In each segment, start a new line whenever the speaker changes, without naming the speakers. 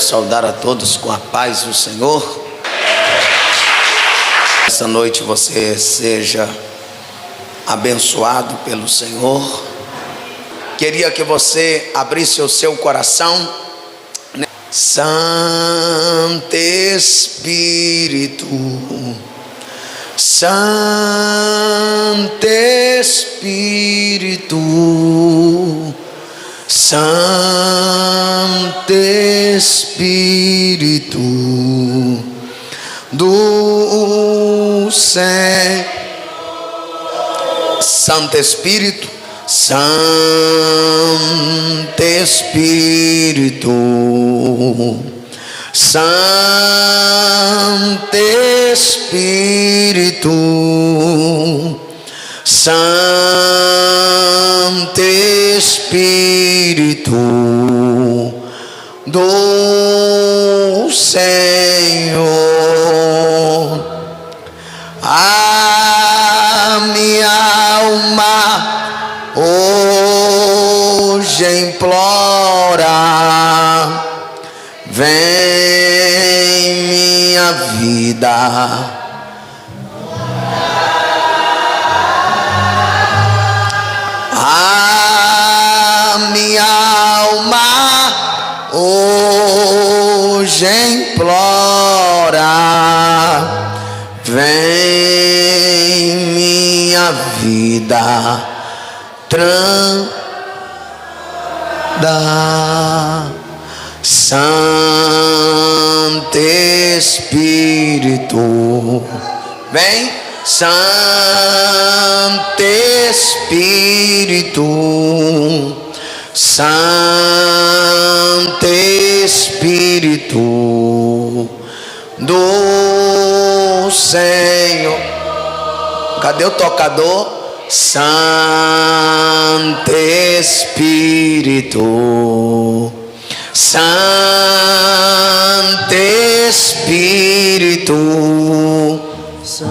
saudar a todos com a paz do Senhor. Essa noite você seja abençoado pelo Senhor. Queria que você abrisse o seu coração. Santo Espírito, Santo Espírito, Santo Espírito do Senhor, Santo Espírito, Santo Espírito, Santo Espírito, Santo Espírito do Senhor, a minha alma hoje implora, vem minha vida, a minha alma hoje implora, vem minha vida, Santo Espírito, vem, Santo Espírito, Santo Espírito do Senhor. Cadê o tocador? Santo Espírito, Santo Espírito,
Santo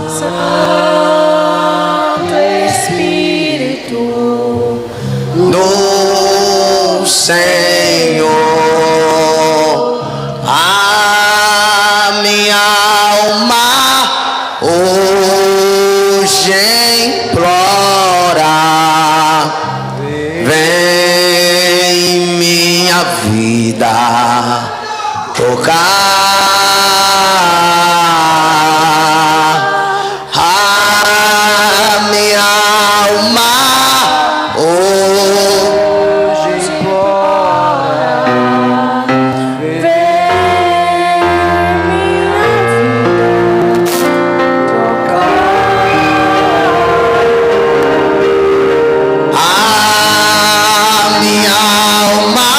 Espírito
do Senhor, a minha alma hoje implora, vem minha vida tocar, a minha alma hoje implora,
vem minha vida tocar,
a minha alma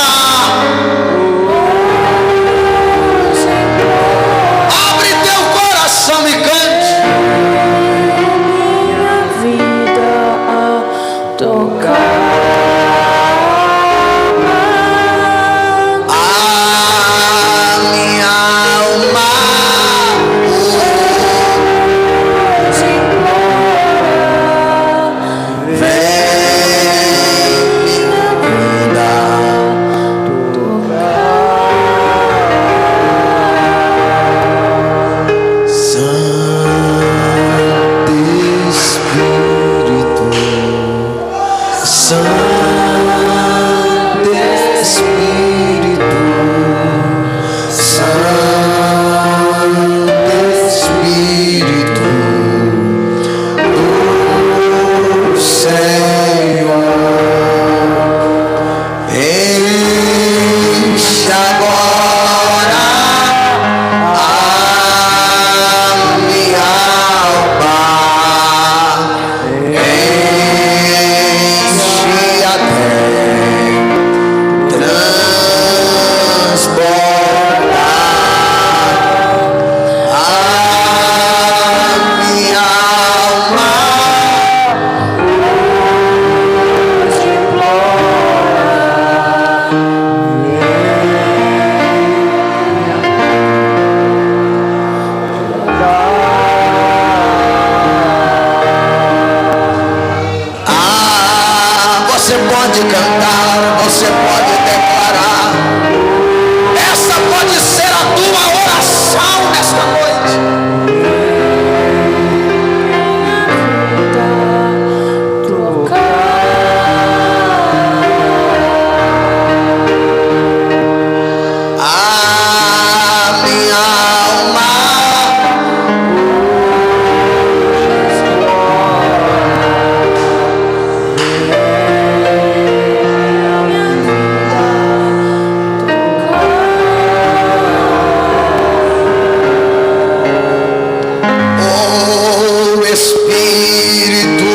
Espírito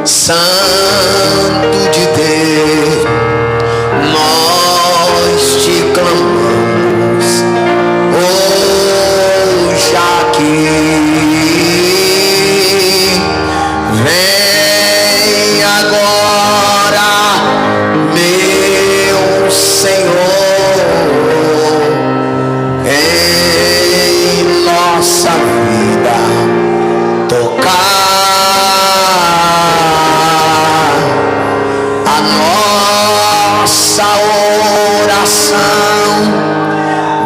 Santo de Deus, nós te clamamos hoje aqui. Vem agora, meu Senhor, em nossa vida tocar a nossa oração.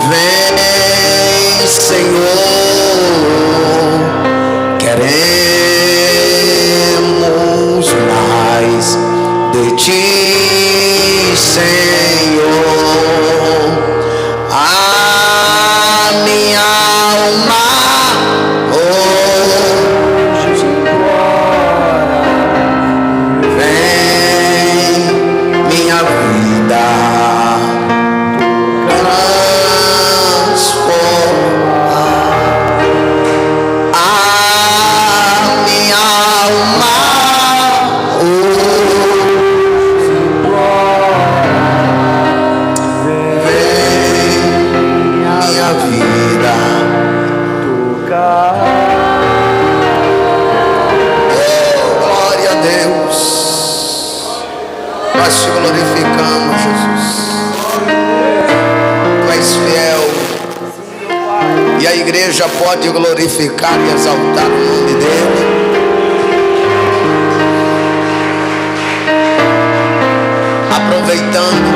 Vem, Senhor, queremos mais de ti, Senhor. A minha alma hoje implora. Vem, minha vida transformar. A minha alma hoje implora. Vem, minha vida tocar. Oh, glória a Deus. Nós te glorificamos, Jesus. Tu és fiel. E a igreja pode glorificar e exaltar o nome dele. Aproveitando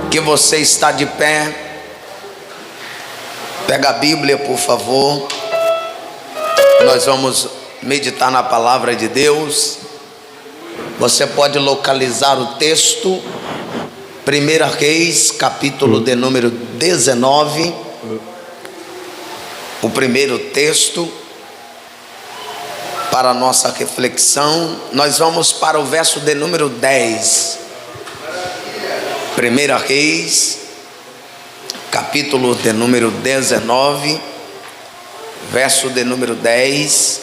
que você está de pé, pega a Bíblia, por favor. Nós vamos meditar na palavra de Deus. Você pode localizar o texto, 1 Reis, capítulo de número 19. O primeiro texto para a nossa reflexão. Nós vamos para o verso de número 10. 1 Reis, capítulo de número 19, verso de número 10.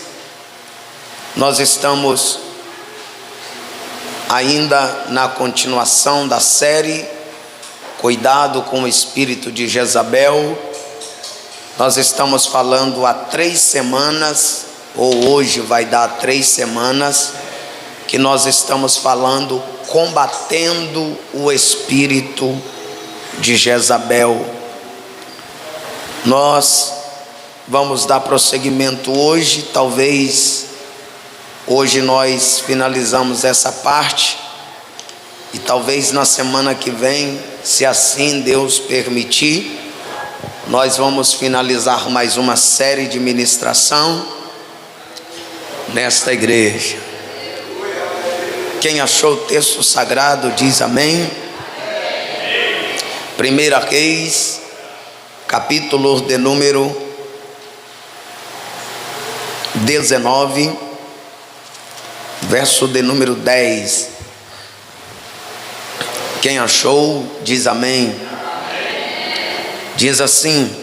Nós estamos ainda na continuação da série Cuidado com o Espírito de Jezabel. Nós estamos falando há 3 semanas, ou hoje vai dar 3 semanas, que nós estamos falando combatendo o espírito de Jezabel. Nós vamos dar prosseguimento hoje. Talvez hoje nós finalizamos essa parte, e talvez na semana que vem, se assim Deus permitir, nós vamos finalizar mais uma série de ministração nesta igreja. Quem achou o texto sagrado diz amém. 1 Reis, capítulo de número 19, verso de número 10. Quem achou diz amém. Diz assim: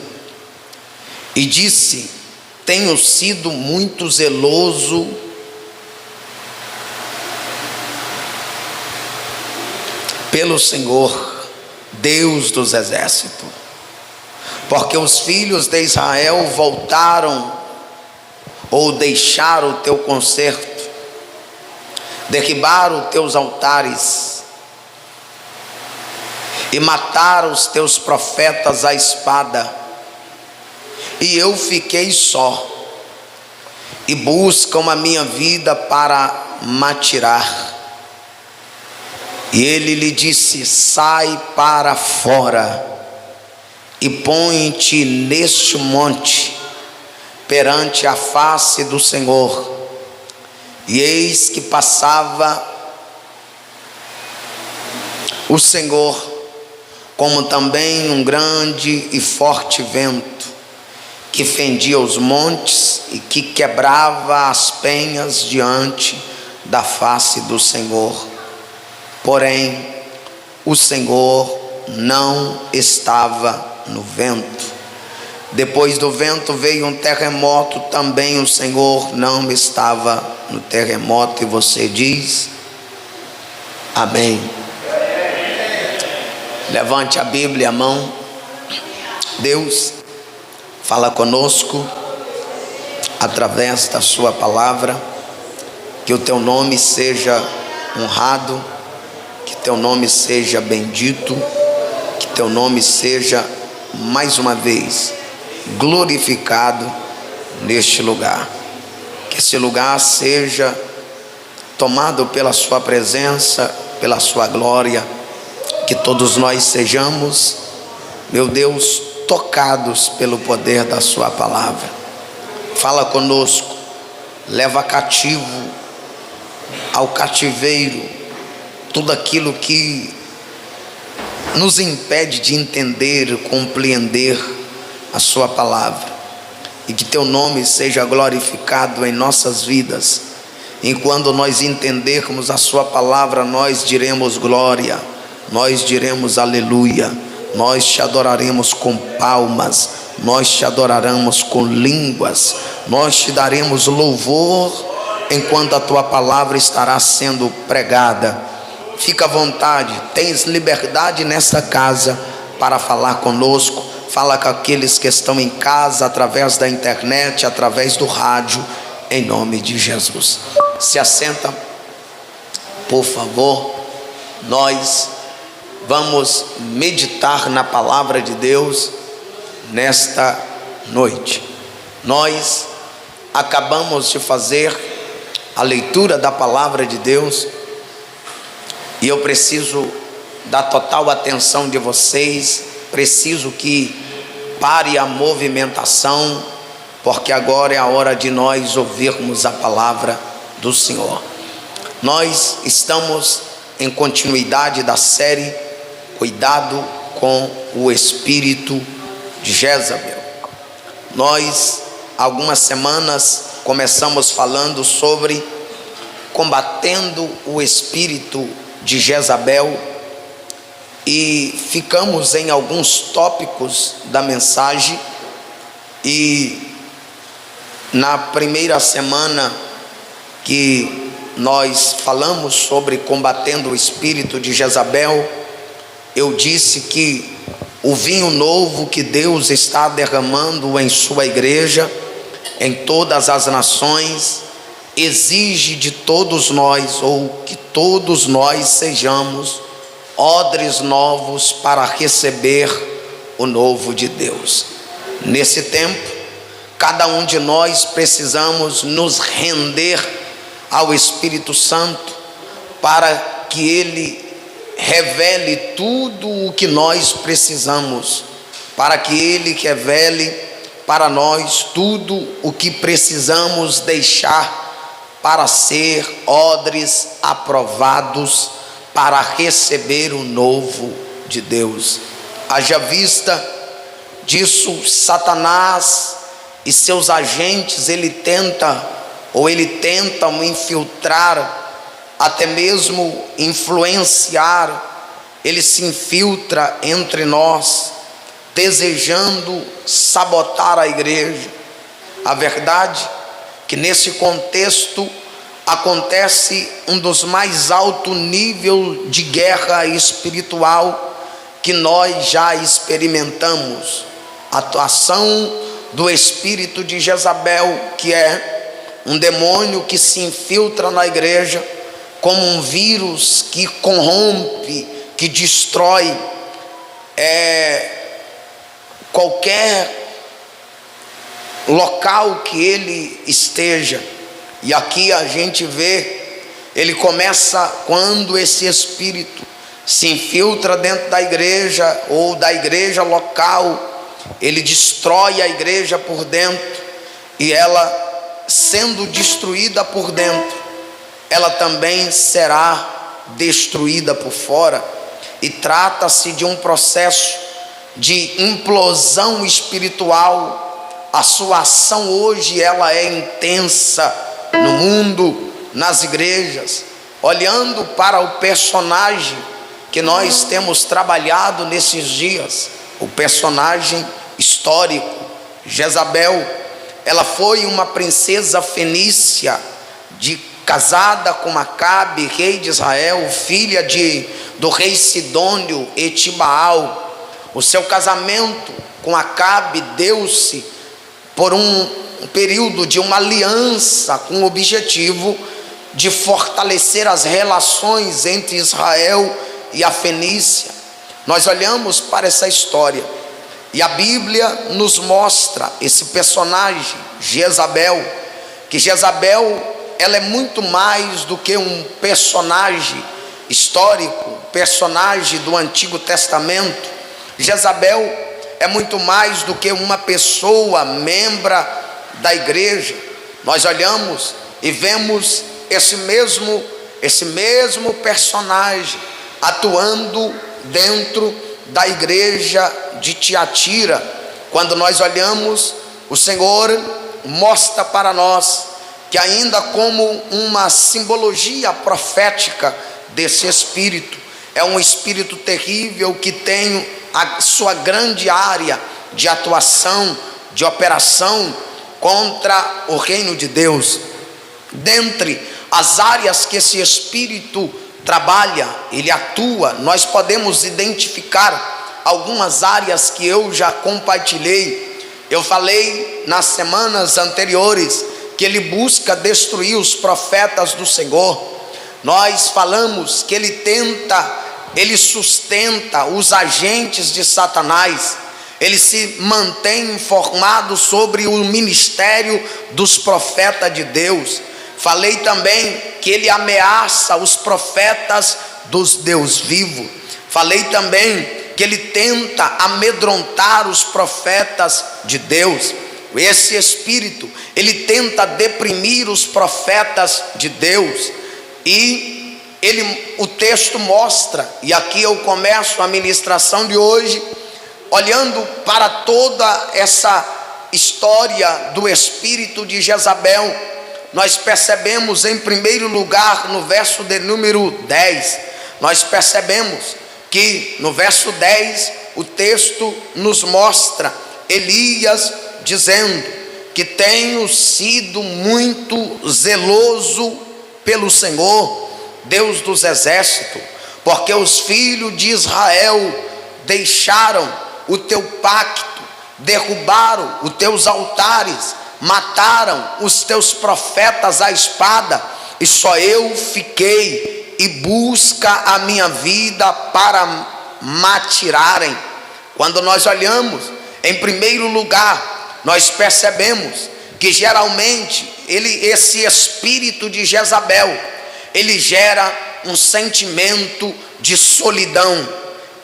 e disse: tenho sido muito zeloso pelo Senhor, Deus dos exércitos, porque os filhos de Israel voltaram ou deixaram o teu concerto, derribaram os teus altares e mataram os teus profetas à espada, e eu fiquei só, e buscam a minha vida para matirar. E ele lhe disse: sai para fora e põe-te neste monte perante a face do Senhor. E eis que passava o Senhor, como também um grande e forte vento, que fendia os montes e que quebrava as penhas diante da face do Senhor. Porém, o Senhor não estava no vento, Depois do vento veio um terremoto, também o Senhor não estava no terremoto. E você diz amém. Levante a Bíblia e a mão. Deus fala conosco através da sua palavra. Que o teu nome seja honrado, que teu nome seja bendito, que teu nome seja mais uma vez glorificado neste lugar. Que esse lugar seja tomado pela sua presença, pela sua glória. Que todos nós sejamos, meu Deus, tocados pelo poder da sua palavra. Fala conosco, leva cativo ao cativeiro tudo aquilo que nos impede de entender, compreender a sua palavra, e que teu nome seja glorificado em nossas vidas. Enquanto nós entendermos a sua palavra, nós diremos glória, nós diremos aleluia, nós te adoraremos com palmas, nós te adoraremos com línguas, nós te daremos louvor enquanto a tua palavra estará sendo pregada. Fica à vontade, tens liberdade nesta casa para falar conosco. Fala com aqueles que estão em casa, através da internet, através do rádio, em nome de Jesus. Se assenta, por favor. Nós vamos meditar na palavra de Deus nesta noite. Nós acabamos de fazer a leitura da palavra de Deus e eu preciso da total atenção de vocês. Preciso que pare a movimentação, porque agora é a hora de nós ouvirmos a palavra do Senhor. Nós estamos em continuidade da série Cuidado com o Espírito de Jezabel. Nós, algumas semanas, começamos falando sobre combatendo o espírito de Jezabel, e ficamos em alguns tópicos da mensagem. E na primeira semana que nós falamos sobre combatendo o espírito de Jezabel, eu disse que o vinho novo que Deus está derramando em sua igreja, em todas as nações, exige de todos nós, ou que todos nós sejamos odres novos para receber o novo de Deus. Nesse tempo, cada um de nós precisamos nos render ao Espírito Santo para que Ele revele tudo o que nós precisamos, para que Ele revele para nós tudo o que precisamos deixar para ser odres aprovados para receber o novo de Deus. Haja vista disso, Satanás e seus agentes, eles tentam infiltrar, até mesmo influenciar. Ele se infiltra entre nós, desejando sabotar a igreja. A verdade é que nesse contexto acontece um dos mais altos níveis de guerra espiritual que nós já experimentamos. A atuação do espírito de Jezabel, que é um demônio que se infiltra na igreja como um vírus que corrompe, que destrói qualquer local que ele esteja. E aqui a gente vê, ele começa quando esse espírito se infiltra dentro da igreja ou da igreja local, ele destrói a igreja por dentro, e ela sendo destruída por dentro, ela também será destruída por fora. E trata-se de um processo de implosão espiritual. A sua ação hoje ela é intensa no mundo, nas igrejas. Olhando para o personagem que nós temos trabalhado nesses dias, o personagem histórico Jezabel, ela foi uma princesa fenícia, casada com Acabe, rei de Israel, filha do rei Sidônio Etibaal. O seu casamento com Acabe deu-se por um período de uma aliança com o objetivo de fortalecer as relações entre Israel e a Fenícia. Nós olhamos para essa história e a Bíblia nos mostra esse personagem, Jezabel, que Jezabel, ela é muito mais do que um personagem histórico, personagem do Antigo Testamento. Jezabel é muito mais do que uma pessoa, membro da igreja. Nós olhamos e vemos esse mesmo personagem atuando dentro da igreja de Tiatira. Quando nós olhamos, o Senhor mostra para nós que, ainda como uma simbologia profética desse espírito, é um espírito terrível que tem a sua grande área de atuação, de operação contra o reino de Deus. Dentre as áreas que esse espírito trabalha, ele atua, nós podemos identificar algumas áreas que eu já compartilhei. Eu falei nas semanas anteriores que ele busca destruir os profetas do Senhor. Nós falamos que ele sustenta os agentes de Satanás. Ele se mantém informado sobre o ministério dos profetas de Deus. Falei também que ele ameaça os profetas dos Deus vivo. Falei também que ele tenta amedrontar os profetas de Deus. Esse espírito, ele tenta deprimir os profetas de Deus. E o texto mostra, e aqui eu começo a ministração de hoje, olhando para toda essa história do espírito de Jezabel. Nós percebemos, em primeiro lugar, no verso de número 10, nós percebemos que no verso 10 o texto nos mostra Elias dizendo que tenho sido muito zeloso pelo Senhor, Deus dos exércitos, porque os filhos de Israel deixaram o teu pacto, derrubaram os teus altares, mataram os teus profetas à espada, e só eu fiquei, e busca a minha vida para matirarem. Quando nós olhamos, em primeiro lugar, nós percebemos que geralmente esse espírito de Jezabel, ele gera um sentimento de solidão.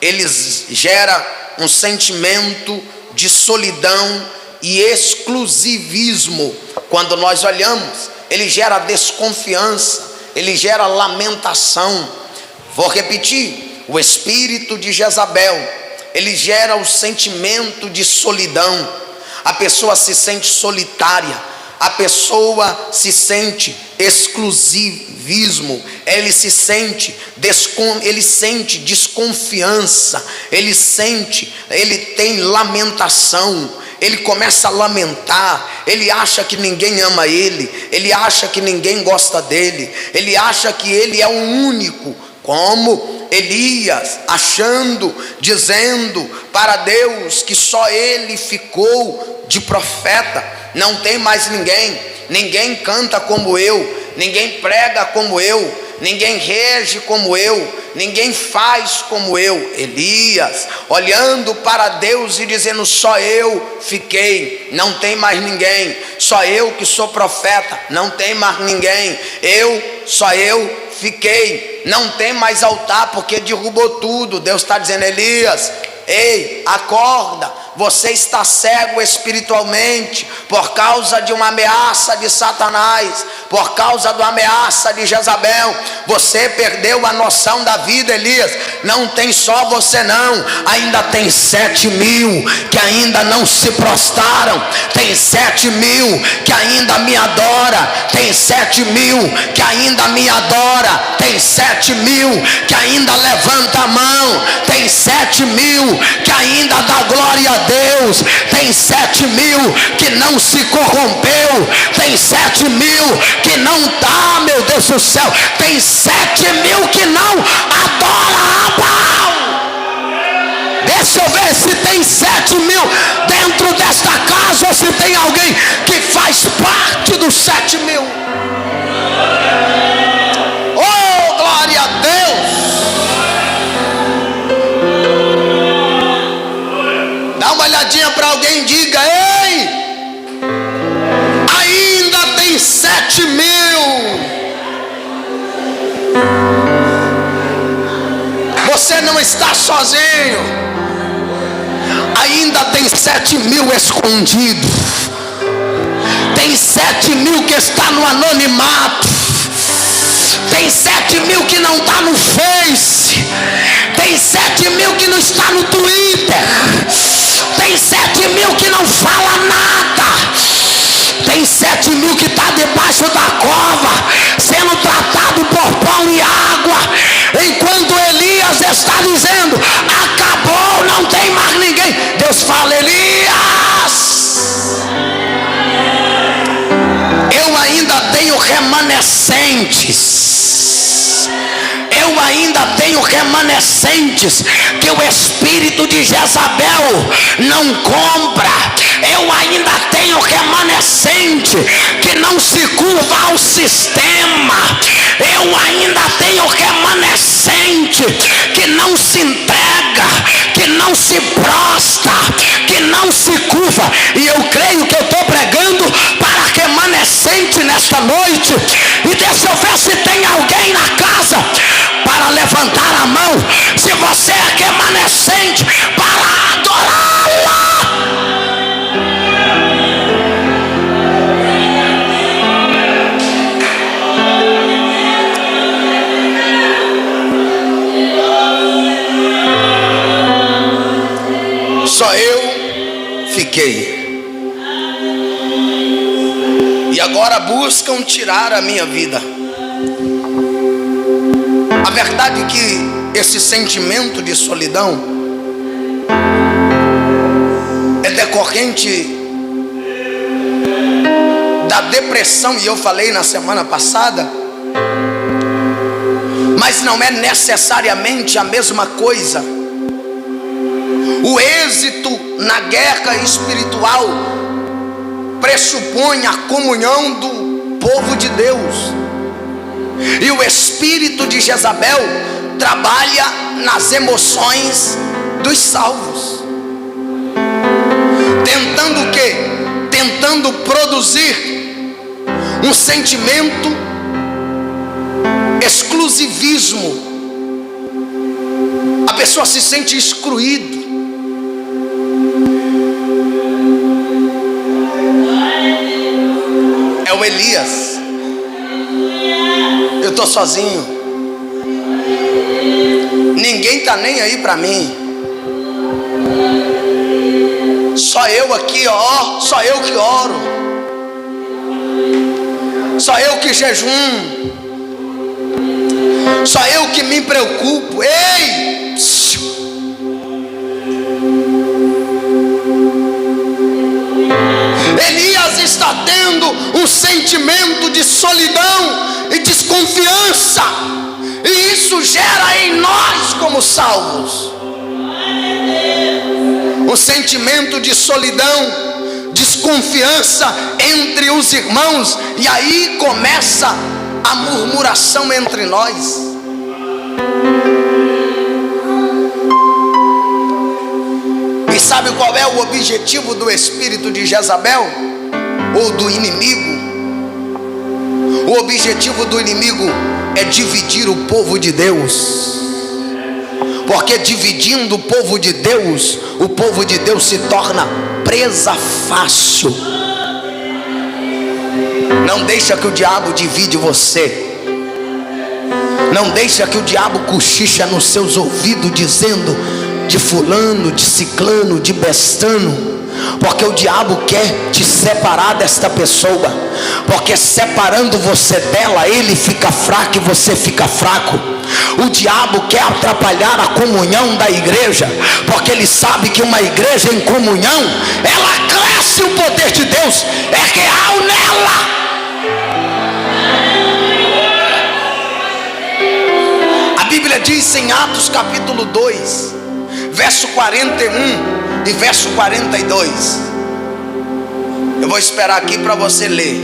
Ele gera um sentimento de solidão e exclusivismo. Quando nós olhamos, ele gera desconfiança, ele gera lamentação. Vou repetir: o espírito de Jezabel, ele gera o sentimento de solidão. A pessoa se sente solitária, a pessoa se sente exclusivismo, ele sente desconfiança, ele tem lamentação, ele começa a lamentar, ele acha que ninguém ama ele acha que ninguém gosta dele, ele acha que ele é o único, como Elias, dizendo para Deus que só ele ficou de profeta, não tem mais ninguém canta como eu, ninguém prega como eu, ninguém rege como eu, ninguém faz como eu. Elias olhando para Deus e dizendo: só eu fiquei, não tem mais ninguém, só eu que sou profeta, não tem mais ninguém, só eu fiquei, não tem mais altar porque derrubou tudo. Deus está dizendo: Elias, ei, acorda, você está cego espiritualmente por causa de uma ameaça de Satanás, por causa de uma ameaça de Jezabel. Você perdeu a noção da vida, Elias. Não tem só você não, ainda tem 7.000 que ainda não se prostraram, tem 7.000 que ainda me adora, tem 7.000 que ainda me adora, tem 7.000 que ainda levanta a mão, tem 7.000 que ainda dá glória a Deus. Tem 7.000 que não se corrompeu. Tem 7.000 que não está, meu Deus do céu. Tem 7.000 que não adora a Baal. Deixa eu ver se tem 7.000 dentro desta casa, ou se tem alguém que faz parte dos 7.000. Oh, glória a Deus. Dá uma olhadinha para alguém e diga: ei, ainda tem 7.000. Você não está sozinho. Ainda tem 7.000 escondidos. Tem 7.000 que está no anonimato. Tem 7.000 que não está no Face. Tem 7.000 que não está no Twitter. Tem 7.000 que não fala nada. Tem 7.000 que está debaixo da cova, sendo tratado por pão e água, enquanto Elias está dizendo: acabou, não tem mais ninguém. Deus fala: Elias, eu ainda tenho remanescentes. Eu ainda tenho remanescentes que o espírito de Jezabel não compra. Eu ainda tenho remanescente que não se curva ao sistema. Eu ainda tenho remanescente que não se entrega, que não se prostra, que não se curva. E eu creio que eu estou pregando para remanescente nesta noite. E deixa eu ver se tem alguém na casa para levantar a mão, se você é remanescente, para adorá-la. Só eu fiquei. E agora buscam tirar a minha vida. A verdade é que esse sentimento de solidão é decorrente da depressão, e eu falei na semana passada, mas não é necessariamente a mesma coisa. O êxito na guerra espiritual pressupõe a comunhão do povo de Deus. E o espírito de Jezabel trabalha nas emoções dos salvos. Tentando o quê? Tentando produzir um sentimento exclusivismo. A pessoa se sente excluída. É o Elias. Eu estou sozinho. Ninguém está nem aí para mim. Só eu aqui, ó. Só eu que oro. Só eu que jejum. Só eu que me preocupo. Ei! Elias está tendo um sentimento de solidão e desconfiança, e isso gera em nós como salvos um sentimento de solidão, desconfiança entre os irmãos, e aí começa a murmuração entre nós. E sabe qual é o objetivo do espírito de Jezabel? Ou do inimigo? O objetivo do inimigo é dividir o povo de Deus. Porque dividindo o povo de Deus se torna presa fácil. Não deixa que o diabo divide você. Não deixa que o diabo cochicha nos seus ouvidos dizendo de fulano, de ciclano, de bestano. Porque o diabo quer te separar desta pessoa, porque separando você dela, ele fica fraco e você fica fraco. O diabo quer atrapalhar a comunhão da igreja, porque ele sabe que uma igreja em comunhão, ela cresce, o poder de Deus é real nela. A Bíblia diz em Atos capítulo 2, verso 41 e verso 42. Eu vou esperar aqui para você ler.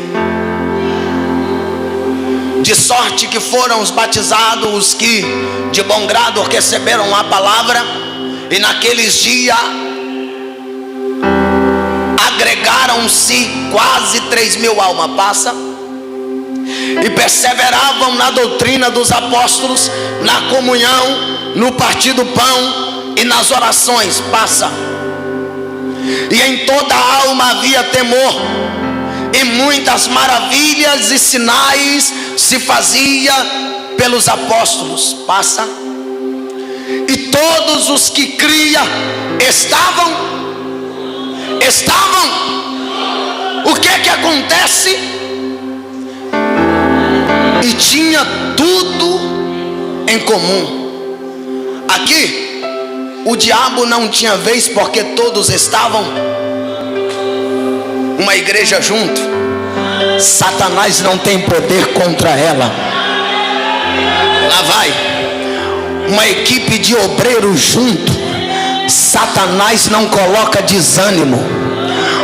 De sorte que foram os batizados os que de bom grado receberam a palavra, e naqueles dias agregaram-se quase 3.000 almas. Passa. E perseveravam na doutrina dos apóstolos, na comunhão, no partir do pão e nas orações. Passa. E em toda a alma havia temor, e muitas maravilhas e sinais se fazia pelos apóstolos. Passa. E todos os que criam estavam. O que acontece? E tinha tudo em comum. Aqui o diabo não tinha vez, porque todos estavam uma igreja junto. Satanás não tem poder contra ela. Lá vai uma equipe de obreiros junto. Satanás não coloca desânimo.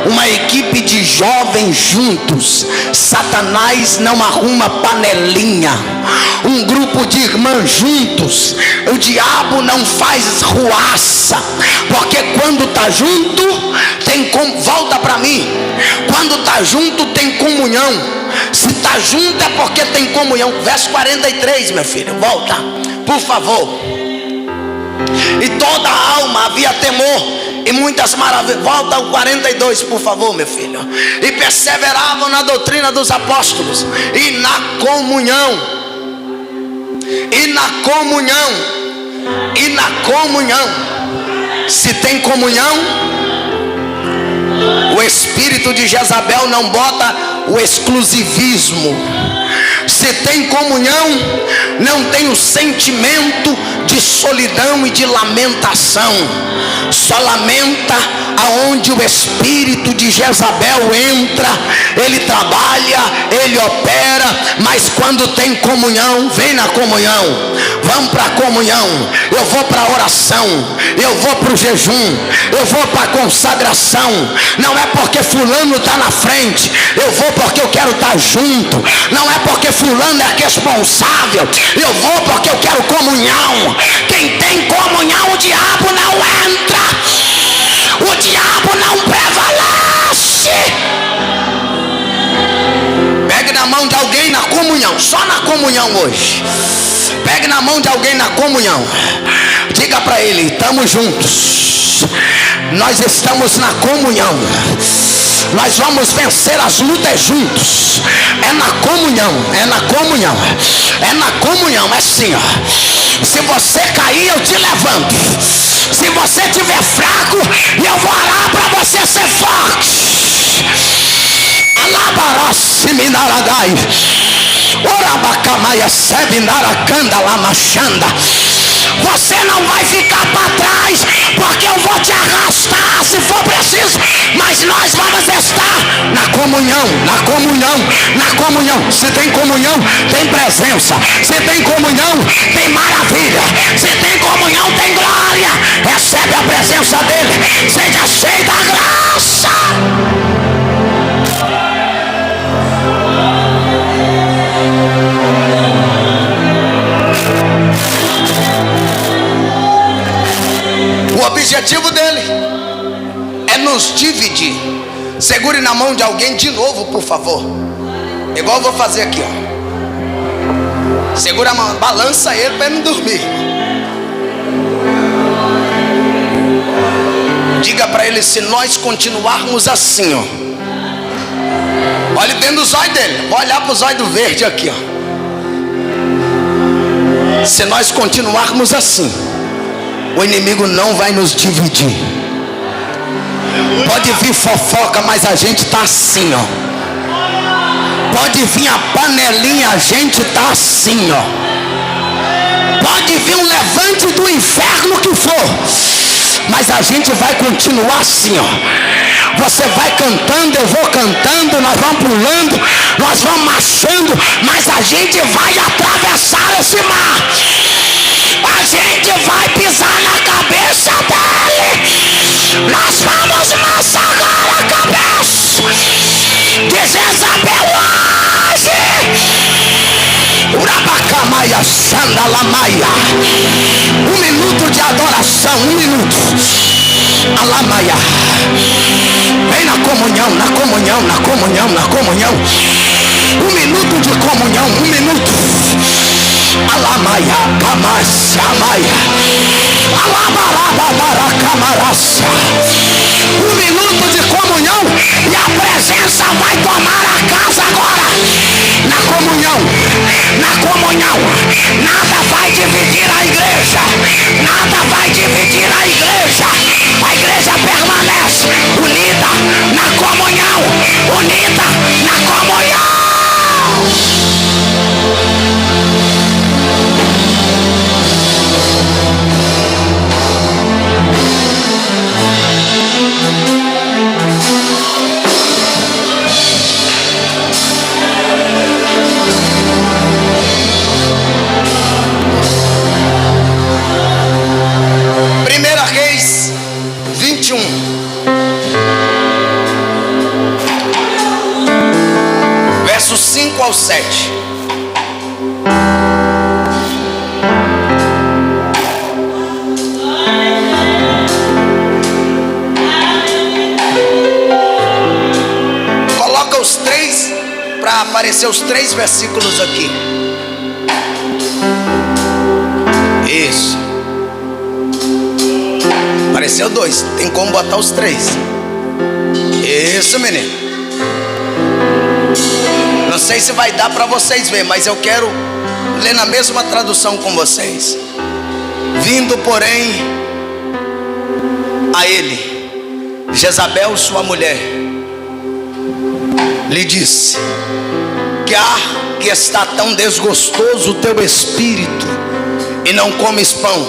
Uma equipe de jovens juntos, Satanás não arruma panelinha. Um grupo de irmãs juntos, o diabo não faz ruaça, porque quando está junto tem volta para mim. Quando está junto tem comunhão. Se está junto é porque tem comunhão. Verso 43, meu filho, volta, por favor. E toda a alma havia temor, e muitas maravilhas. Volta ao 42, por favor, meu filho. E perseveravam na doutrina dos apóstolos, e na comunhão. Se tem comunhão, o espírito de Jezabel não bota o exclusivismo. Se tem comunhão, não tem o sentimento de solidão e de lamentação. Só lamenta aonde o espírito de Jezabel entra. Ele trabalha, ele opera, mas quando tem comunhão, vem na comunhão. Vamos para a comunhão. Eu vou para a oração, eu vou para o jejum, eu vou para a consagração. Não é porque fulano está na frente, eu vou porque eu quero estar junto. Não é porque fulano é responsável, eu vou porque eu quero comunhão. Quem tem comunhão, o diabo não entra, o diabo não prevalece. Pegue na mão de alguém na comunhão, só na comunhão hoje. Pegue na mão de alguém na comunhão, diga para ele: estamos juntos, nós estamos na comunhão, nós vamos vencer as lutas juntos. É na comunhão, é na comunhão, é na comunhão. É assim, ó. Se você cair, eu te levanto. Se você estiver fraco, eu vou orar para você ser forte. Alabarossi minaragai, orabacamaia sebinaracanda lamachanda. Você não vai ficar para trás, porque eu vou te arrastar se for preciso, mas nós vamos estar na comunhão, na comunhão, na comunhão. Se tem comunhão, tem presença. Se tem comunhão, tem maravilha. Se tem comunhão, tem glória. Recebe a presença dele, seja cheio da graça. O objetivo dele é nos dividir. Segure na mão de alguém de novo, por favor. Igual eu vou fazer aqui, ó. Segura a mão, balança ele para ele não dormir. Diga para ele: se nós continuarmos assim, ó. Olhe dentro dos olhos dele. Vou olhar para os olhos do verde aqui, ó. Se nós continuarmos assim, o inimigo não vai nos dividir. Pode vir fofoca, mas a gente tá assim, ó. Pode vir a panelinha, a gente tá assim, ó. Pode vir um levante do inferno que for, mas a gente vai continuar assim, ó. Você vai cantando, eu vou cantando, nós vamos pulando, nós vamos marchando, mas a gente vai atravessar esse mar. A gente vai pisar na cabeça dele. Nós vamos massacrar a cabeça de Jezabel hoje. Urabacamaia, Sandalamaia. 1 minuto de adoração, 1 minuto. Alamaia. Vem na comunhão, na comunhão, na comunhão, na comunhão. 1 minuto de comunhão, 1 minuto. Alamaia, Camarça, Maia. Alabarabara, Camarça. 1 minuto de comunhão e a presença vai tomar a casa agora. Na comunhão, na comunhão. Nada vai dividir a igreja. Nada vai dividir a igreja. A igreja permanece unida na comunhão. Unida na comunhão. Primeira Reis 21. Versos 5 ao 7. Coloca os três para aparecer os 3 versículos aqui. Isso. Apareceu 2. Tem como botar os 3. Isso, menino. Não sei se vai dar para vocês ver, mas eu quero ler na mesma tradução com vocês. Vindo, porém, a ele, Jezabel, sua mulher, lhe disse: que está tão desgostoso o teu espírito e não comes pão?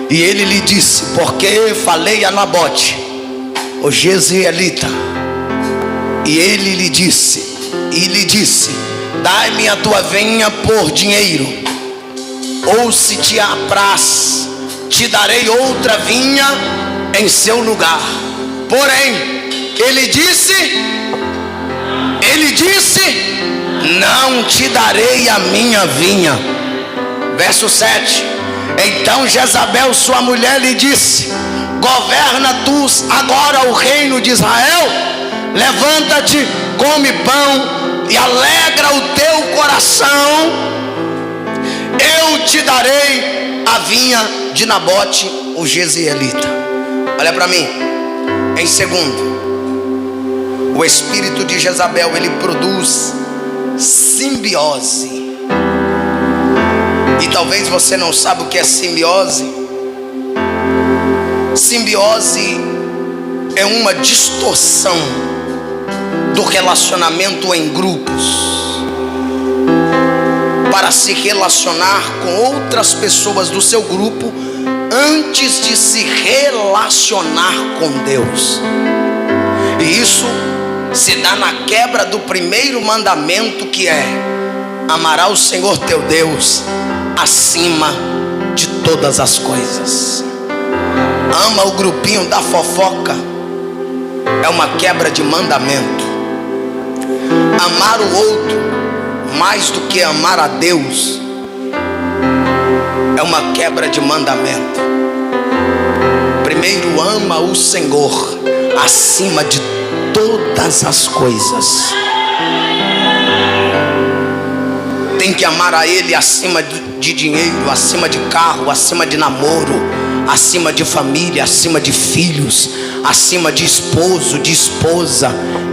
E ele lhe disse: porque falei a Nabote, o Jezreelita. E ele lhe disse, dai-me a tua vinha por dinheiro, ou se te apraz, te darei outra vinha em seu lugar. Porém, ele disse, não te darei a minha vinha. Verso 7. Então Jezabel, sua mulher, lhe disse: governa tu agora o reino de Israel? Levanta-te, come pão e alegra o teu coração. Eu te darei a vinha de Nabote, o Jezreelita. Olha para mim. Em segundo, o espírito de Jezabel, ele produz simbiose. E talvez você não saiba o que é simbiose. Simbiose é uma distorção do relacionamento em grupos para se relacionar com outras pessoas do seu grupo antes de se relacionar com Deus. E isso se dá na quebra do primeiro mandamento, que é: amarás o Senhor teu Deus acima de todas as coisas. Ama o grupinho da fofoca é uma quebra de mandamento. Amar o outro mais do que amar a Deus é uma quebra de mandamento. Primeiro, ama o Senhor acima de todas as coisas. Tem que amar a Ele acima de dinheiro, acima de carro, acima de namoro, acima de família, acima de filhos, acima de esposo, de esposa.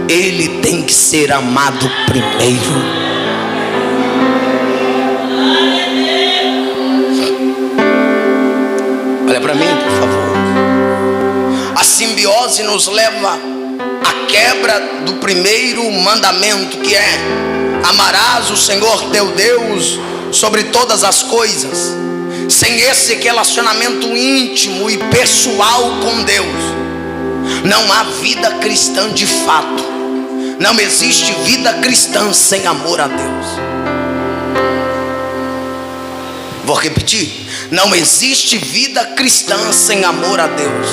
Ele tem que ser amado primeiro. Olha para mim, por favor. A simbiose simbiose nos leva à quebra do primeiro mandamento, que é: amarás o Senhor teu Deus sobre todas as coisas. Sem esse relacionamento íntimo e pessoal com Deus, não há vida cristã de fato. Não existe vida cristã sem amor a Deus. Vou repetir: não existe vida cristã sem amor a Deus.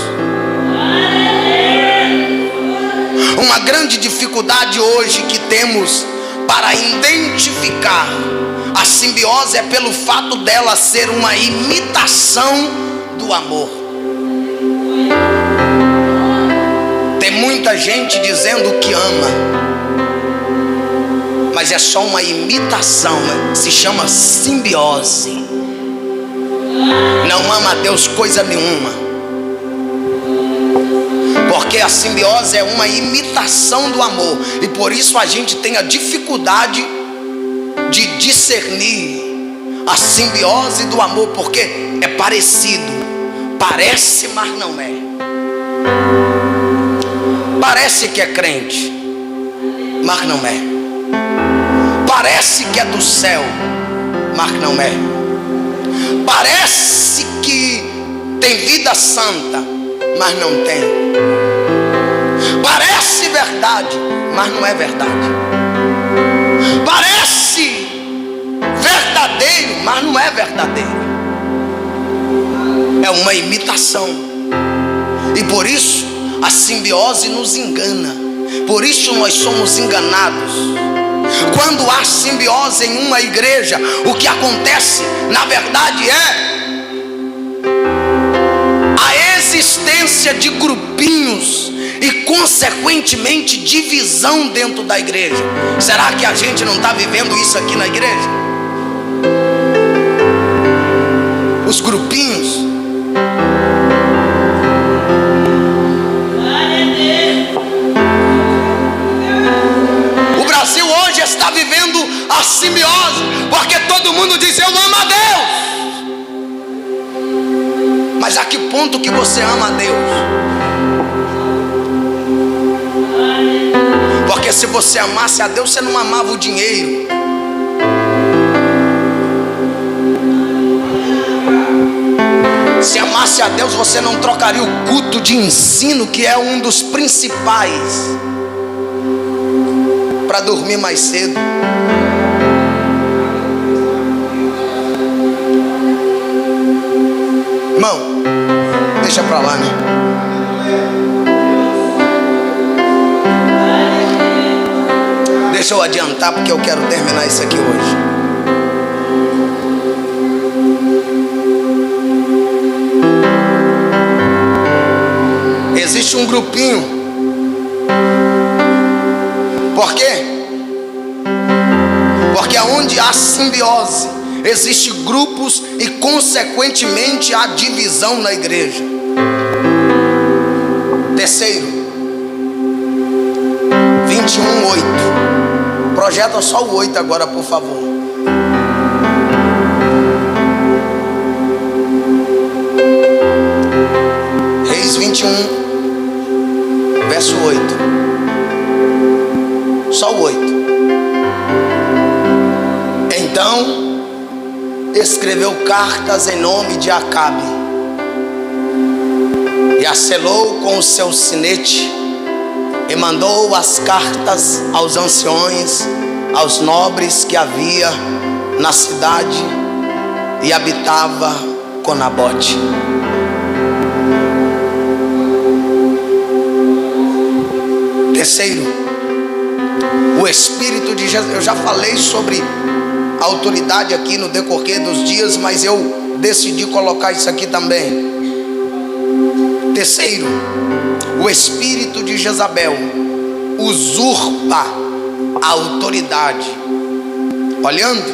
Uma grande dificuldade hoje que temos para identificar a simbiose é pelo fato dela ser uma imitação do amor. Tem muita gente dizendo que ama, mas é só uma imitação, se chama simbiose. Não ama a Deus coisa nenhuma, porque a simbiose é uma imitação do amor, e por isso a gente tem a dificuldade de discernir a simbiose do amor, porque é parecido, parece, mas não é. Parece que é crente, mas não é. Parece que é do céu, mas não é. Parece que tem vida santa, mas não tem. Parece verdade, mas não é verdade. Parece verdadeiro, mas não é verdadeiro. É uma imitação. E por isso a simbiose nos engana. Por isso nós somos enganados. Quando há simbiose em uma igreja, o que acontece, na verdade, é a existência de grupinhos e, consequentemente, divisão dentro da igreja. Será que a gente não está vivendo isso aqui na igreja? Os grupinhos. O Brasil hoje está vivendo a simbiose, porque todo mundo diz: eu amo a Deus. Mas a que ponto que você ama a Deus? Porque se você amasse a Deus, você não amava o dinheiro. Se amasse a Deus, você não trocaria o culto de ensino, que é um dos principais, para dormir mais cedo. Irmão, deixa pra lá, né? Deixa eu adiantar, porque eu quero terminar isso aqui hoje. Existe um grupinho. Por quê? Porque onde há simbiose, existe grupos e, consequentemente, há divisão na igreja. Terceiro, 21:8. Projeta só o 8 agora, por favor. Reis 21, verso 8. Só o 8. Então escreveu cartas em nome de Acabe e a selou com o seu sinete, e mandou as cartas aos anciões, aos nobres que havia na cidade, e habitava com Nabote. Terceiro, o Espírito de Jesus. Eu já falei sobre a autoridade aqui no decorrer dos dias, mas eu decidi colocar isso aqui também. Terceiro, o espírito de Jezabel usurpa a autoridade. Olhando,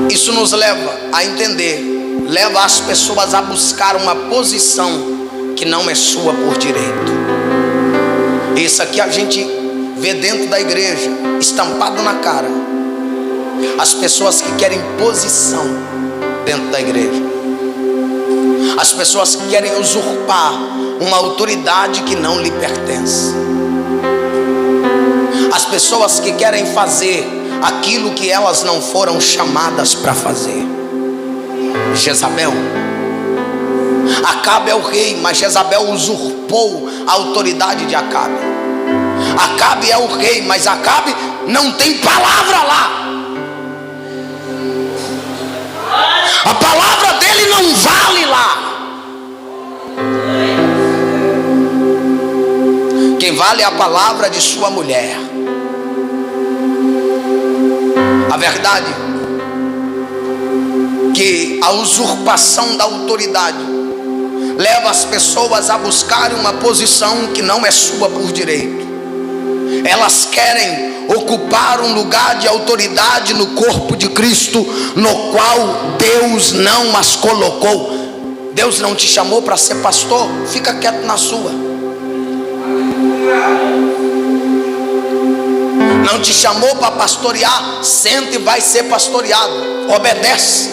isso nos leva a entender, leva as pessoas a buscar uma posição que não é sua por direito. Isso aqui a gente vê dentro da igreja, estampado na cara. As pessoas que querem posição dentro da igreja. As pessoas que querem usurpar uma autoridade que não lhe pertence. As pessoas que querem fazer aquilo que elas não foram chamadas para fazer. Jezabel. Acabe é o rei, mas Jezabel usurpou a autoridade de Acabe. Acabe é o rei, mas Acabe não tem palavra lá. A palavra dele não vale lá. Quem vale é a palavra de sua mulher. A verdade que a usurpação da autoridade leva as pessoas a buscarem uma posição que não é sua por direito. Elas querem ocupar um lugar de autoridade no corpo de Cristo, no qual Deus não as colocou. Deus não te chamou para ser pastor, fica quieto na sua. Não te chamou para pastorear, senta e vai ser pastoreado, obedece.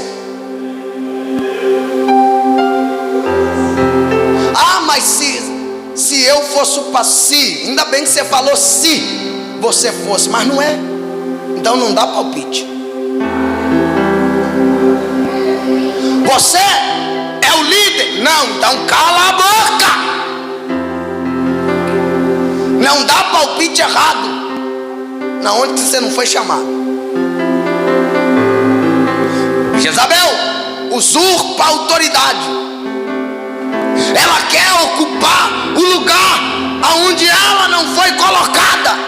Ah, mas se eu fosse o pastor, ainda bem que você falou se você fosse, mas não é, então não dá palpite. Você é o líder, não, então cala a boca. Não dá palpite errado na onde você não foi chamado. Jezabel usurpa a autoridade. Ela quer ocupar o lugar aonde ela não foi colocada.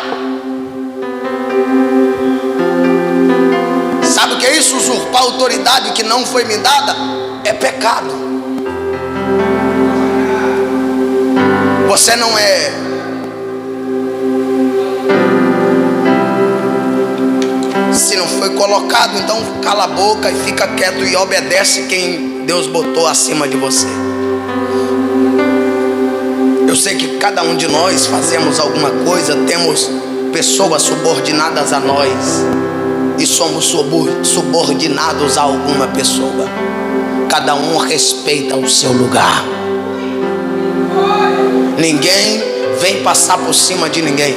Sabe o que é isso? Usurpar a autoridade que não foi me dada é pecado. Você não é se não foi colocado, então cala a boca e fica quieto e obedece quem Deus botou acima de você. Eu sei que cada um de nós fazemos alguma coisa, temos pessoas subordinadas a nós e somos subordinados a alguma pessoa. Cada um respeita o seu lugar. Ninguém vem passar por cima de ninguém.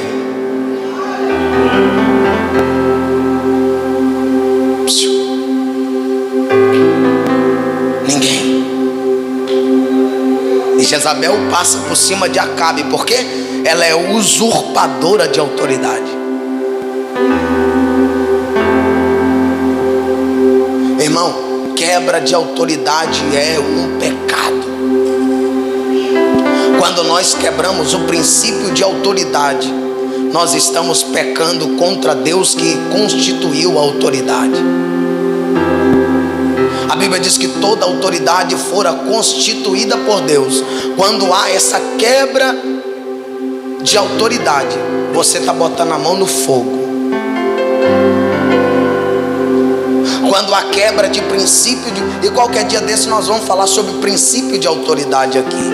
Ninguém. E Jezabel passa por cima de Acabe, porque ela é usurpadora de autoridade. Irmão, quebra de autoridade é um pecado. Quando nós quebramos o princípio de autoridade, nós estamos pecando contra Deus que constituiu a autoridade. A Bíblia diz que toda autoridade fora constituída por Deus. Quando há essa quebra de autoridade, você está botando a mão no fogo. Quando há quebra de princípio e qualquer dia desse nós vamos falar sobre princípio de autoridade aqui.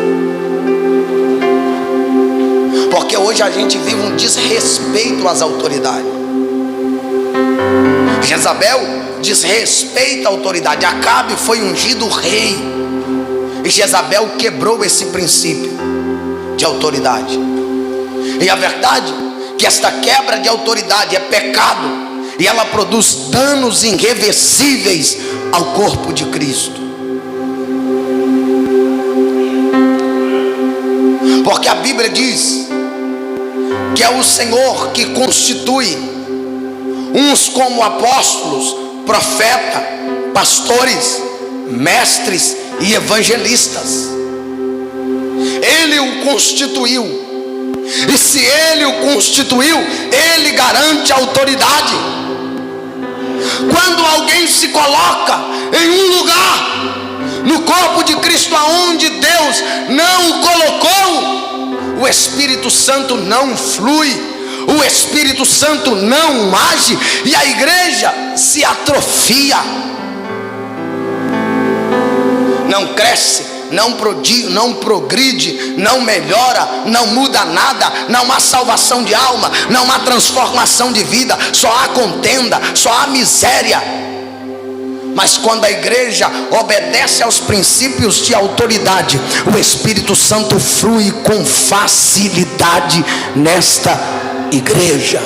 Porque hoje a gente vive um desrespeito às autoridades. Jezabel desrespeita a autoridade. Acabe foi ungido rei e Jezabel quebrou esse princípio de autoridade. E a verdade é que esta quebra de autoridade é pecado e ela produz danos irreversíveis ao corpo de Cristo. Porque a Bíblia diz que é o Senhor que constitui uns como apóstolos, profetas, pastores, mestres e evangelistas. Ele o constituiu. E se ele o constituiu, ele garante a autoridade. Quando alguém se coloca em um lugar no corpo de Cristo aonde Deus não o colocou, o Espírito Santo não flui, o Espírito Santo não age e a igreja se atrofia, não cresce, não progride, não melhora, não muda nada, não há salvação de alma, não há transformação de vida, só há contenda, só há miséria. Mas quando a igreja obedece aos princípios de autoridade, o Espírito Santo flui com facilidade nesta igreja.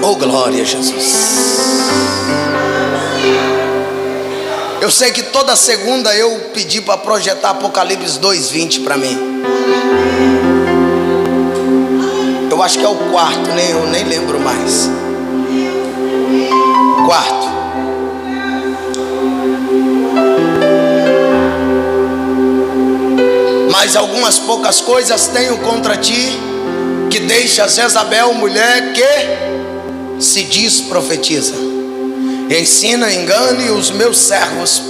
Oh, glória a Jesus. Eu sei que toda segunda eu pedi para projetar Apocalipse 2:20 para mim. Eu acho que é o quarto, né? Eu nem lembro mais. Quarto. Mas algumas poucas coisas tenho contra ti, que deixas Jezabel, mulher que se diz profetiza, ensina, engane os meus servos,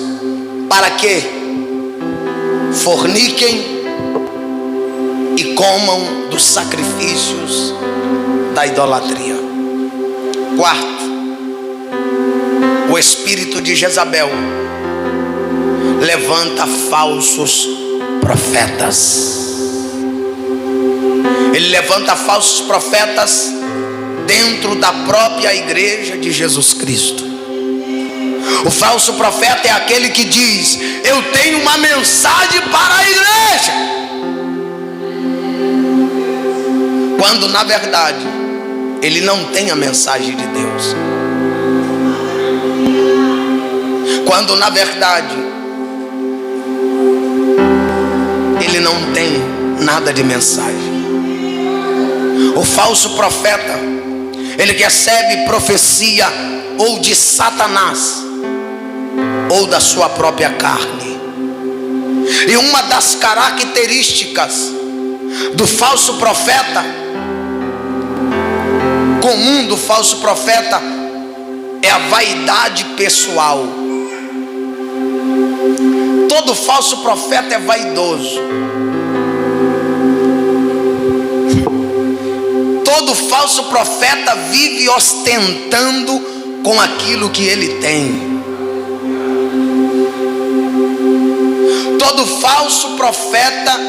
para que forniquem e comam dos sacrifícios da idolatria. Quarto, o espírito de Jezabel levanta falsos profetas. Ele levanta falsos profetas dentro da própria igreja de Jesus Cristo. O falso profeta é aquele que diz: eu tenho uma mensagem para a igreja, quando na verdade ele não tem a mensagem de Deus. Quando na verdade ele não tem nada de mensagem. O falso profeta, ele recebe profecia ou de Satanás ou da sua própria carne. E uma das características do falso profeta, comum do falso profeta, é a vaidade pessoal. Todo falso profeta é vaidoso. Todo falso profeta vive ostentando com aquilo que ele tem. Todo falso profeta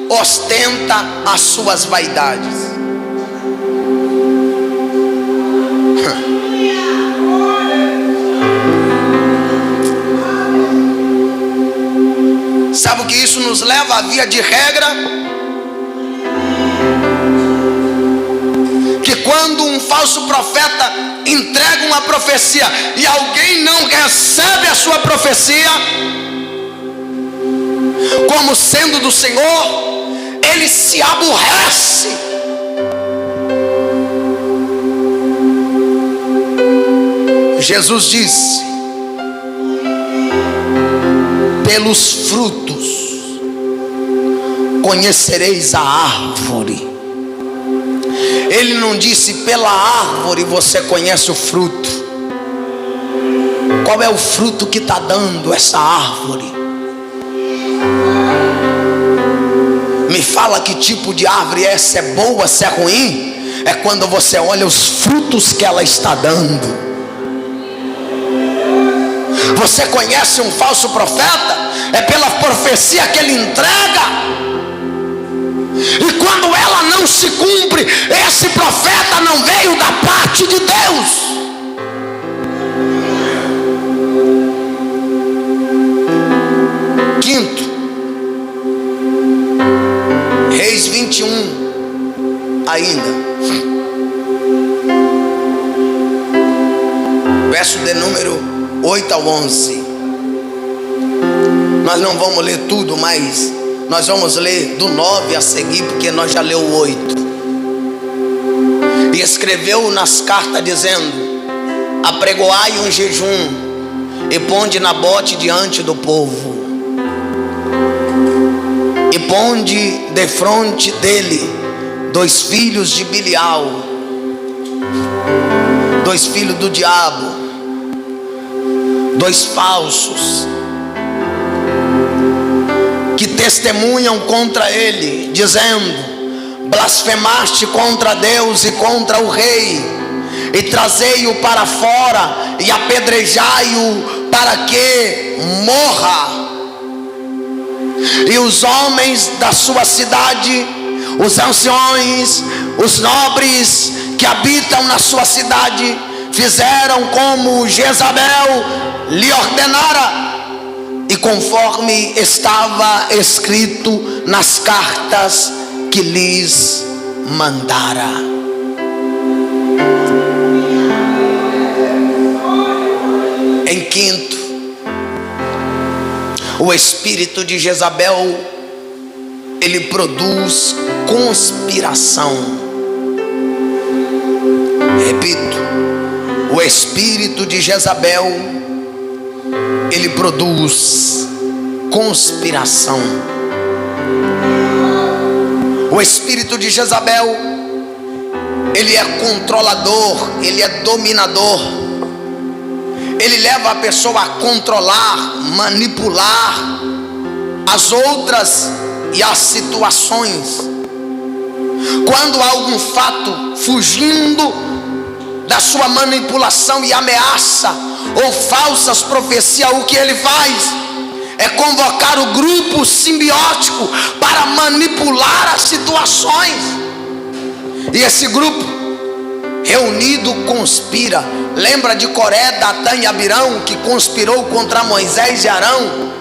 ostenta as suas vaidades. Sabe o que isso nos leva à via de regra? Que quando um falso profeta entrega uma profecia e alguém não recebe a sua profecia como sendo do Senhor, ele se aborrece. Jesus disse: pelos frutos conhecereis a árvore. Ele não disse pela árvore você conhece o fruto. Qual é o fruto que está dando essa árvore? Me fala que tipo de árvore é, se é boa, se é ruim. É quando você olha os frutos que ela está dando. Você conhece um falso profeta? É pela profecia que ele entrega. E quando ela não se cumpre, esse profeta não veio da parte de Deus. Quinto, Reis 21 ainda, verso de número 8 ao 11. Nós não vamos ler tudo, mas nós vamos ler do 9 a seguir, porque nós já leu o 8. E escreveu nas cartas dizendo: apregoai um jejum e ponde Nabote diante do povo, e ponde defronte dele 2 filhos de Bilial, 2 filhos do diabo, 2 falsos, que testemunham contra ele, dizendo: blasfemaste contra Deus e contra o rei, e trazei-o para fora, e apedrejai-o para que morra. E os homens da sua cidade, os anciões, os nobres que habitam na sua cidade, fizeram como Jezabel lhe ordenara, e conforme estava escrito nas cartas que lhes mandara. Em quinto, o espírito de Jezabel, ele produz conspiração. Repito, o espírito de Jezabel, ele produz conspiração. O espírito de Jezabel, ele é controlador, ele é dominador. Ele leva a pessoa a controlar, manipular as outras e as situações. Quando há algum fato fugindo da sua manipulação e ameaça ou falsas profecias, o que ele faz é convocar o grupo simbiótico para manipular as situações. E esse grupo reunido conspira. Lembra de Coré, Datã e Abirão, que conspirou contra Moisés e Arão?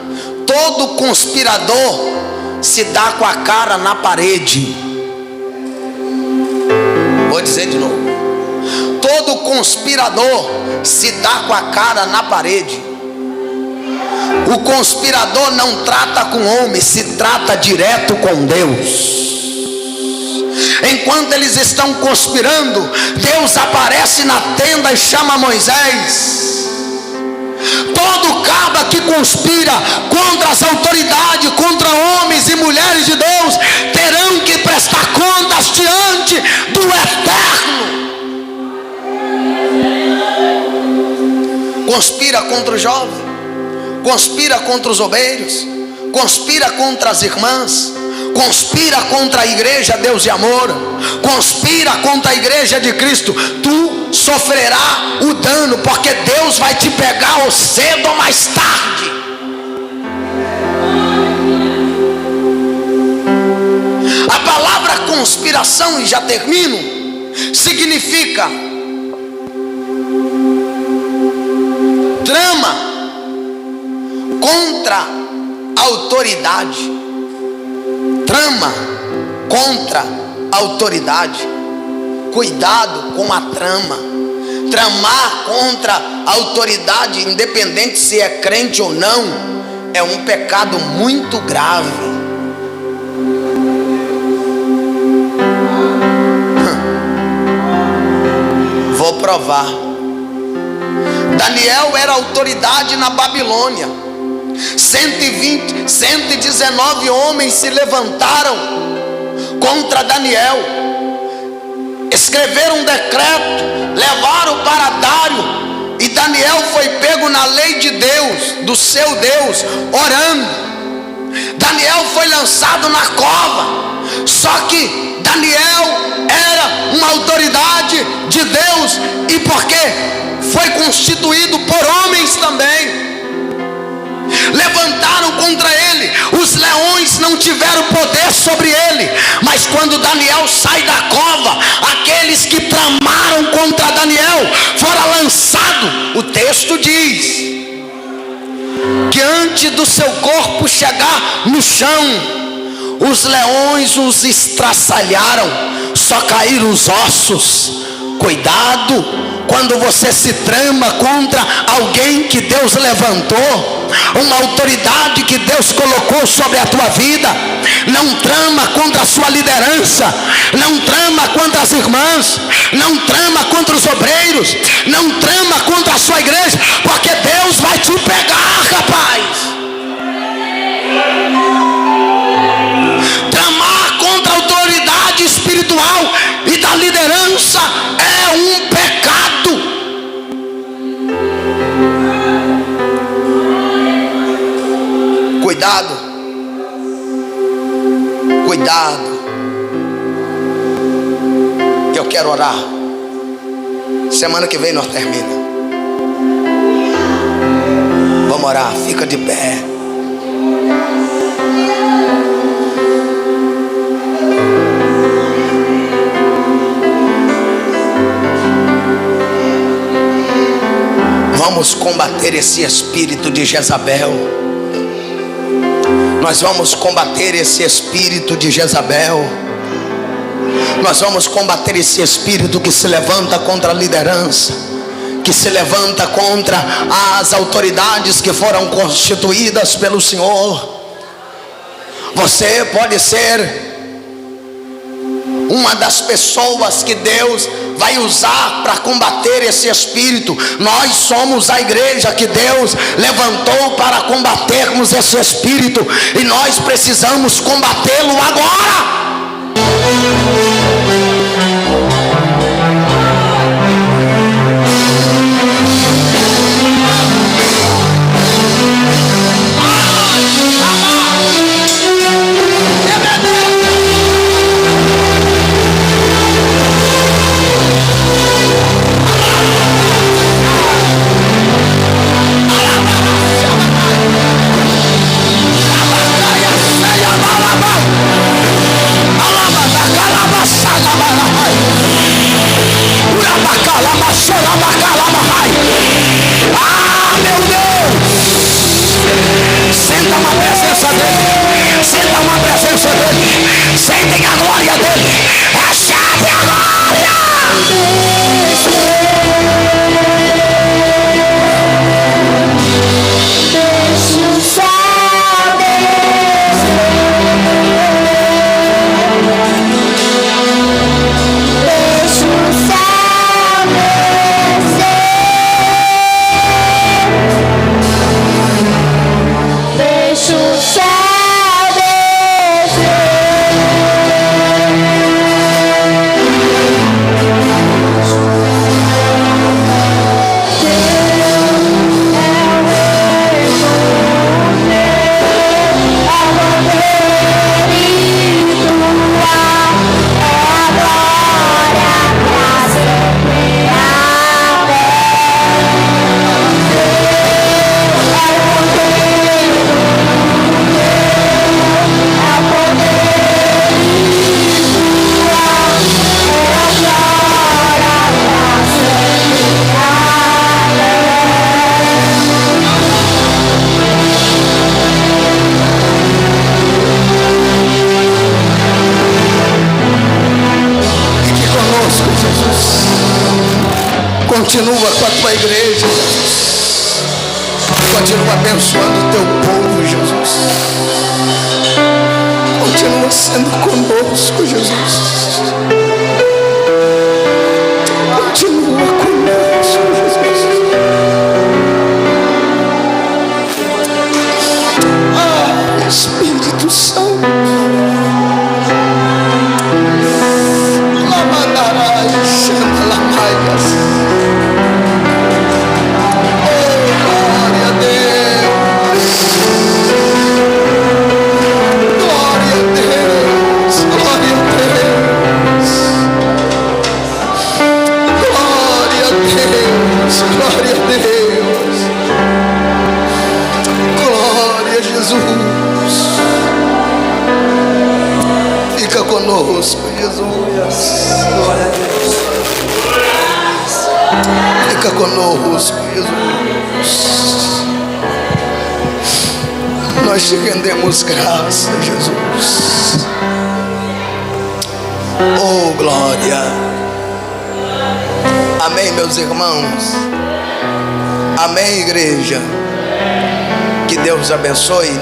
Todo conspirador se dá com a cara na parede. Vou dizer de novo. Todo conspirador se dá com a cara na parede. O conspirador não trata com homem, se trata direto com Deus. Enquanto eles estão conspirando, Deus aparece na tenda e chama Moisés. Todo caba que conspira contra as autoridades, contra homens e mulheres de Deus, terão que prestar contas diante do Eterno. Conspira contra o jovem, conspira contra os obreiros, conspira contra as irmãs, conspira contra a igreja Deus e Amor, conspira contra a igreja de Cristo. Tu sofrerás o dano, porque Deus vai te pegar ou cedo ou mais tarde. A palavra conspiração, e já termino, significa trama contra a autoridade. Trama contra a autoridade. Cuidado com a trama. Tramar contra a autoridade, independente se é crente ou não, é um pecado muito grave. Vou provar. Daniel era autoridade na Babilônia. 119 homens se levantaram contra Daniel, escreveram um decreto, levaram para Dário, e Daniel foi pego na lei de Deus, do seu Deus, orando. Daniel foi lançado na cova. Só que Daniel era uma autoridade de Deus, e porque foi constituído por homens também, levantaram contra ele. Os leões não tiveram poder sobre ele, mas quando Daniel sai da cova, aqueles que tramaram contra Daniel foram lançados. O texto diz que antes do seu corpo chegar no chão, os leões os estraçalharam, só caíram os ossos. Cuidado quando você se trama contra alguém que Deus levantou, uma autoridade que Deus colocou sobre a tua vida. Não trama contra a sua liderança, não trama contra as irmãs, não trama contra os obreiros, não trama contra a sua igreja, porque Deus vai te pegar, rapaz. Tramar contra a autoridade espiritual e da liderança é um pecado. Cuidado, cuidado. Eu quero orar. Semana que vem nós termina. Vamos orar, fica de pé. Vamos combater esse espírito de Jezabel. Nós vamos combater esse espírito de Jezabel. Nós vamos combater esse espírito que se levanta contra a liderança, que se levanta contra as autoridades que foram constituídas pelo Senhor. Você pode ser uma das pessoas que Deus vai usar para combater esse espírito. Nós somos a igreja que Deus levantou para combatermos esse espírito, e nós precisamos combatê-lo agora. Ah, meu Deus! Senta uma presença dele, senta uma presença dele, sentem a glória dele, recebe a glória! Continua com a tua igreja, Jesus. Continua abençoando o teu povo, Jesus. Continua sendo conosco, Jesus. Continua conosco, Jesus. Ah, Espírito Santo. Lamandarai, Xandalamaias. Glória a Deus, glória a Jesus. Fica conosco, Jesus. Glória a Deus. Fica conosco, Jesus. Nós te rendemos graça, Jesus. Oh, glória. Amém, meus irmãos. Amém, igreja. Que Deus abençoe.